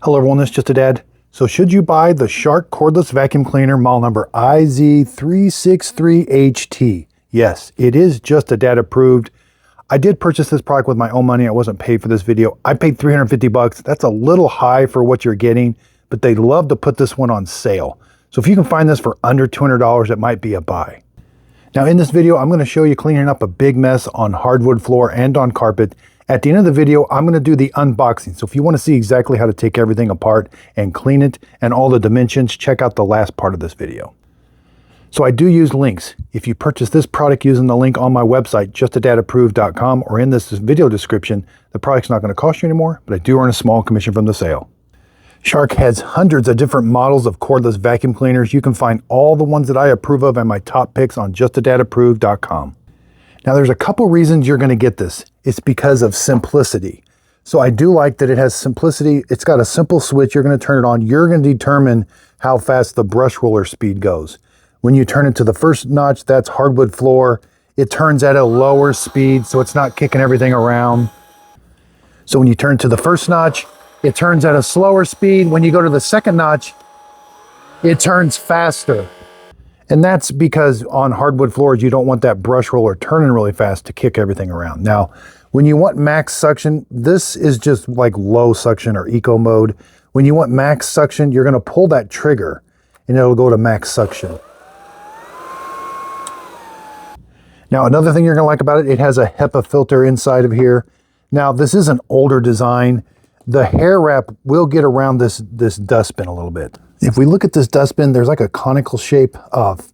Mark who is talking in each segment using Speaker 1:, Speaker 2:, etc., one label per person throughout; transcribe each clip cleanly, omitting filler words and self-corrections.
Speaker 1: Hello everyone, this is Just a Dad. So should you buy the Shark cordless vacuum cleaner model number IZ363HT? Yes, it is Just a Dad approved. I did purchase this product with my own money. I wasn't paid for this video. I paid 350 bucks. That's a little high for what you're getting, but they love to put this one on sale. So if you can find this for under $200, it might be a buy. Now in this video, I'm going to show you cleaning up a big mess on hardwood floor and on carpet. At the end of the video, I'm going to do the unboxing. So if you want to see exactly how to take everything apart and clean it and all the dimensions, check out the last part of this video. So I do use links. If you purchase this product using the link on my website, justadadapproved.com, or in this video description, the product's not going to cost you anymore, but I do earn a small commission from the sale. Shark has hundreds of different models of cordless vacuum cleaners. You can find all the ones that I approve of and my top picks on justadadapproved.com. Now there's a couple reasons you're going to get this. It's because of simplicity. So I do like that it has simplicity. It's got a simple switch. You're going to turn it on. You're going to determine how fast the brush roller speed goes. When you turn it to the first notch, that's hardwood floor. It turns at a lower speed, so it's not kicking everything around. So when you turn to the first notch, it turns at a slower speed. When you go to the second notch, it turns faster. And that's because on hardwood floors, you don't want that brush roller turning really fast to kick everything around. Now, when you want max suction, this is just like low suction or eco mode. When you want max suction, you're going to pull that trigger and it'll go to max suction. Now, another thing you're going to like about it, it has a HEPA filter inside of here. Now, this is an older design. The hair wrap will get around this dustbin a little bit. If we look at this dustbin, there's like a conical shape of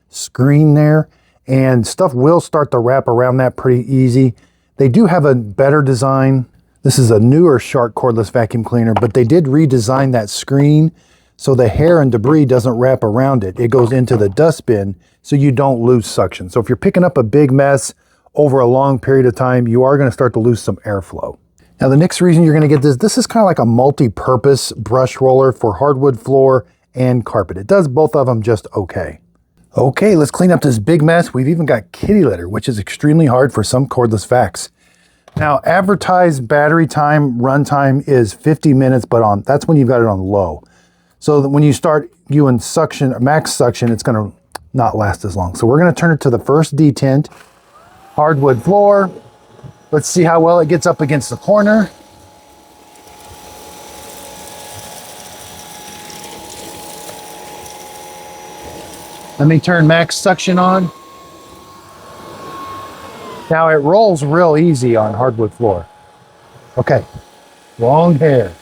Speaker 1: screen there, and stuff will start to wrap around that pretty easy. They do have a better design. This is a newer Shark cordless vacuum cleaner, but they did redesign that screen so the hair and debris doesn't wrap around it. It goes into the dustbin so you don't lose suction. So if you're picking up a big mess over a long period of time, you are going to start to lose some airflow. Now the next reason you're going to get this is kind of like a multi-purpose brush roller for hardwood floor and carpet. It does both of them just okay. Okay, let's clean up this big mess. We've even got kitty litter, which is extremely hard for some cordless vacs. Now advertised battery time, run time is 50 minutes, but that's when you've got it on low. So that when you start doing suction, max suction, it's going to not last as long. So we're going to turn it to the first detent, hardwood floor. Let's see how well it gets up against the corner. Let me turn max suction on. Now it rolls real easy on hardwood floor. Okay, long hair.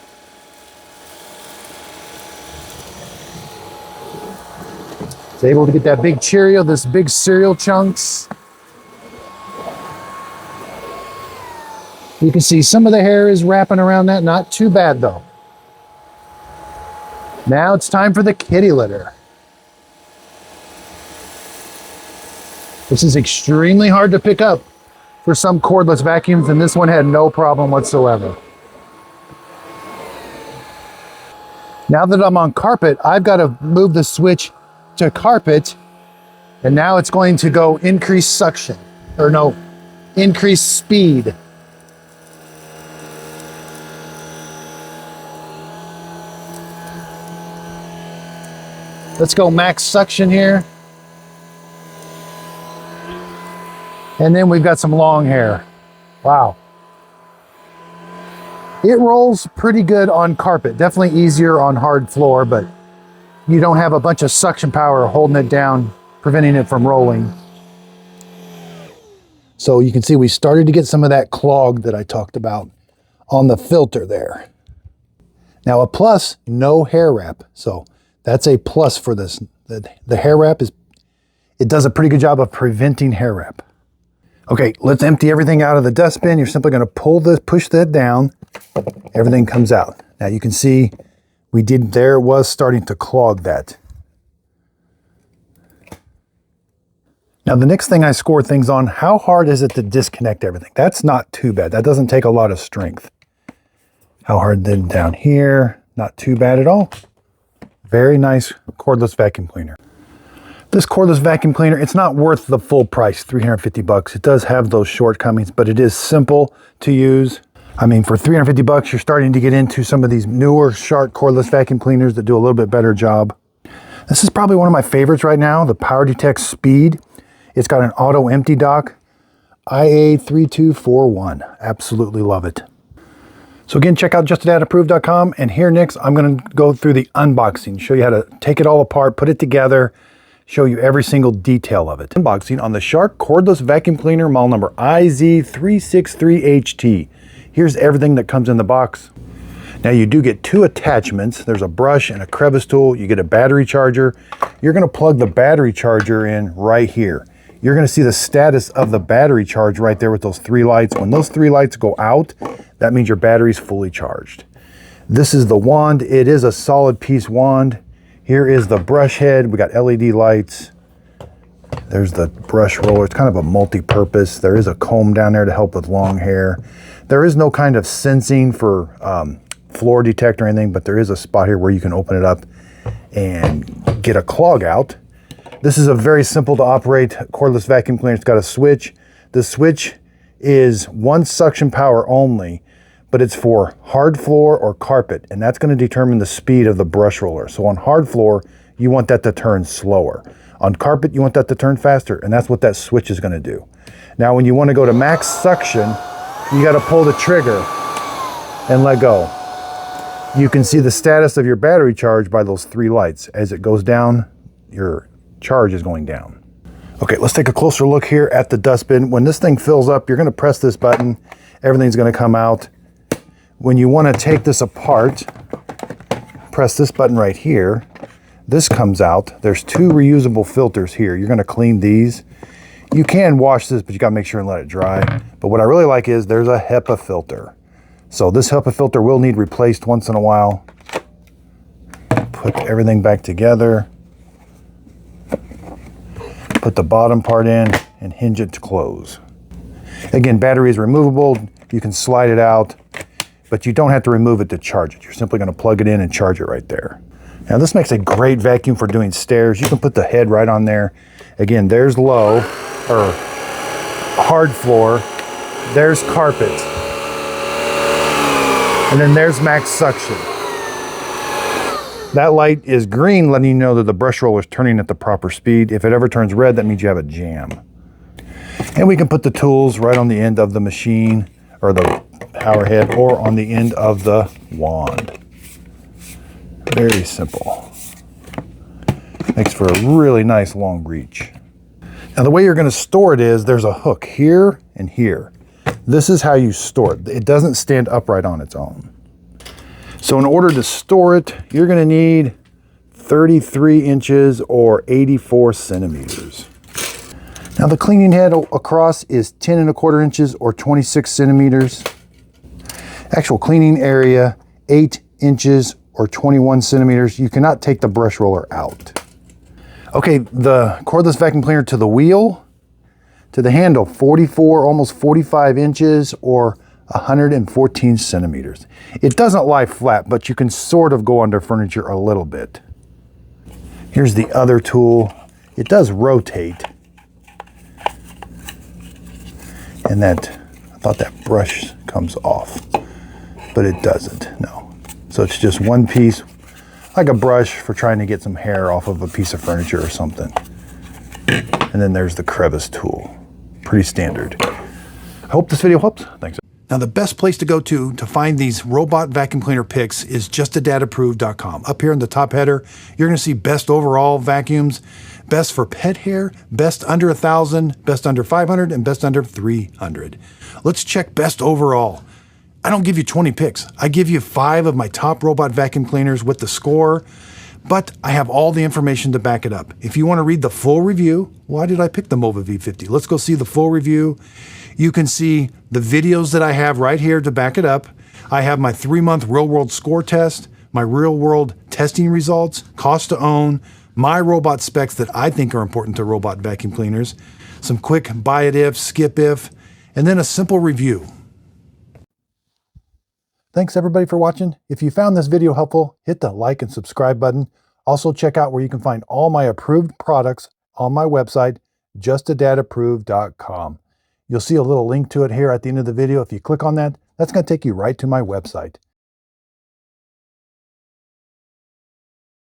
Speaker 1: It's able to get that big Cheerio, this big cereal chunks. You can see some of the hair is wrapping around that. Not too bad though. Now it's time for the kitty litter. This is extremely hard to pick up for some cordless vacuums, and this one had no problem whatsoever. Now that I'm on carpet, I've got to move the switch to carpet, and now it's going to go increase suction, or no, increase speed. Let's go max suction here. And then we've got some long hair. Wow. It rolls pretty good on carpet. Definitely easier on hard floor, but you don't have a bunch of suction power holding it down, preventing it from rolling. So you can see we started to get some of that clog that I talked about on the filter there. Now a plus, no hair wrap. So that's a plus for this. The hair wrap it does a pretty good job of preventing hair wrap. Okay, let's empty everything out of the dustbin. You're simply going to push that down. Everything comes out. Now you can see there it was starting to clog that. Now the next thing I score things on, how hard is it to disconnect everything? That's not too bad. That doesn't take a lot of strength. How hard then down here? Not too bad at all. Very nice cordless vacuum cleaner. This cordless vacuum cleaner, it's not worth the full price, 350 bucks. It does have those shortcomings, but it is simple to use. I mean, for 350 bucks, you're starting to get into some of these newer Shark cordless vacuum cleaners that do a little bit better job. This is probably one of my favorites right now, the Power Detect Speed. It's got an auto empty dock, IA3241. Absolutely love it. So again, check out justadadapproved.com, and here next, I'm gonna go through the unboxing, show you how to take it all apart, put it together, show you every single detail of it. Unboxing on the Shark cordless vacuum cleaner, model number IZ363HT. Here's everything that comes in the box. Now you do get two attachments. There's a brush and a crevice tool. You get a battery charger. You're gonna plug the battery charger in right here. You're gonna see the status of the battery charge right there with those three lights. When those three lights go out, that means your battery's fully charged. This is the wand. It is a solid piece wand. Here is the brush head. We got LED lights. There's the brush roller. It's kind of a multi-purpose. There is a comb down there to help with long hair. There is no kind of sensing for floor detect or anything, but there is a spot here where you can open it up and get a clog out. This is a very simple to operate cordless vacuum cleaner. It's got a switch. The switch is one suction power only, but it's for hard floor or carpet, and that's going to determine the speed of the brush roller. So on hard floor, you want that to turn slower. On carpet, you want that to turn faster, and that's what that switch is going to do. Now, when you want to go to max suction, you got to pull the trigger and let go. You can see the status of your battery charge by those three lights. As it goes down, your charge is going down. Okay, let's take a closer look here at the dustbin. When this thing fills up, you're gonna press this button. Everything's gonna come out. When you wanna take this apart, press this button right here. This comes out. There's two reusable filters here. You're gonna clean these. You can wash this, but you gotta make sure and let it dry. But what I really like is there's a HEPA filter. So this HEPA filter will need replaced once in a while. Put everything back together. Put the bottom part in and hinge it to close. Again, battery is removable. You can slide it out, but you don't have to remove it to charge it. You're simply going to plug it in and charge it right there. Now this makes a great vacuum for doing stairs. You can put the head right on there. Again, there's low or hard floor. There's carpet. And then there's max suction. That light is green, letting you know that the brush roller is turning at the proper speed. If it ever turns red, that means you have a jam. And we can put the tools right on the end of the machine or the power head or on the end of the wand. Very simple. Makes for a really nice long reach. Now the way you're going to store it is there's a hook here and here. This is how you store it. It doesn't stand upright on its own. So in order to store it, you're going to need 33 inches or 84 centimeters. Now the cleaning head across is 10 1/4 inches or 26 centimeters. Actual cleaning area, 8 inches or 21 centimeters. You cannot take the brush roller out. Okay, the cordless vacuum cleaner to the wheel, to the handle, 44, almost 45 inches or 114 centimeters. It doesn't lie flat, but you can sort of go under furniture a little bit. Here's the other tool. It does rotate. And I thought that brush comes off, but it doesn't, no. So it's just one piece, like a brush for trying to get some hair off of a piece of furniture or something. And then there's the crevice tool. Pretty standard. I hope this video helps. Thanks. Now the best place to go to find these robot vacuum cleaner picks is justadadapproved.com. Up here in the top header, you're gonna see best overall vacuums, best for pet hair, best under 1,000, best under 500, and best under 300. Let's check best overall. I don't give you 20 picks. I give you 5 of my top robot vacuum cleaners with the score, but I have all the information to back it up. If you want to read the full review, why did I pick the Mova V50? Let's go see the full review. You can see the videos that I have right here to back it up. I have my 3-month real world score test, my real world testing results, cost to own, my robot specs that I think are important to robot vacuum cleaners, some quick buy it if, skip if, and then a simple review. Thanks everybody for watching. If you found this video helpful, hit the like and subscribe button. Also check out where you can find all my approved products on my website, justadadapproved.com. You'll see a little link to it here at the end of the video. If you click on that, that's going to take you right to my website.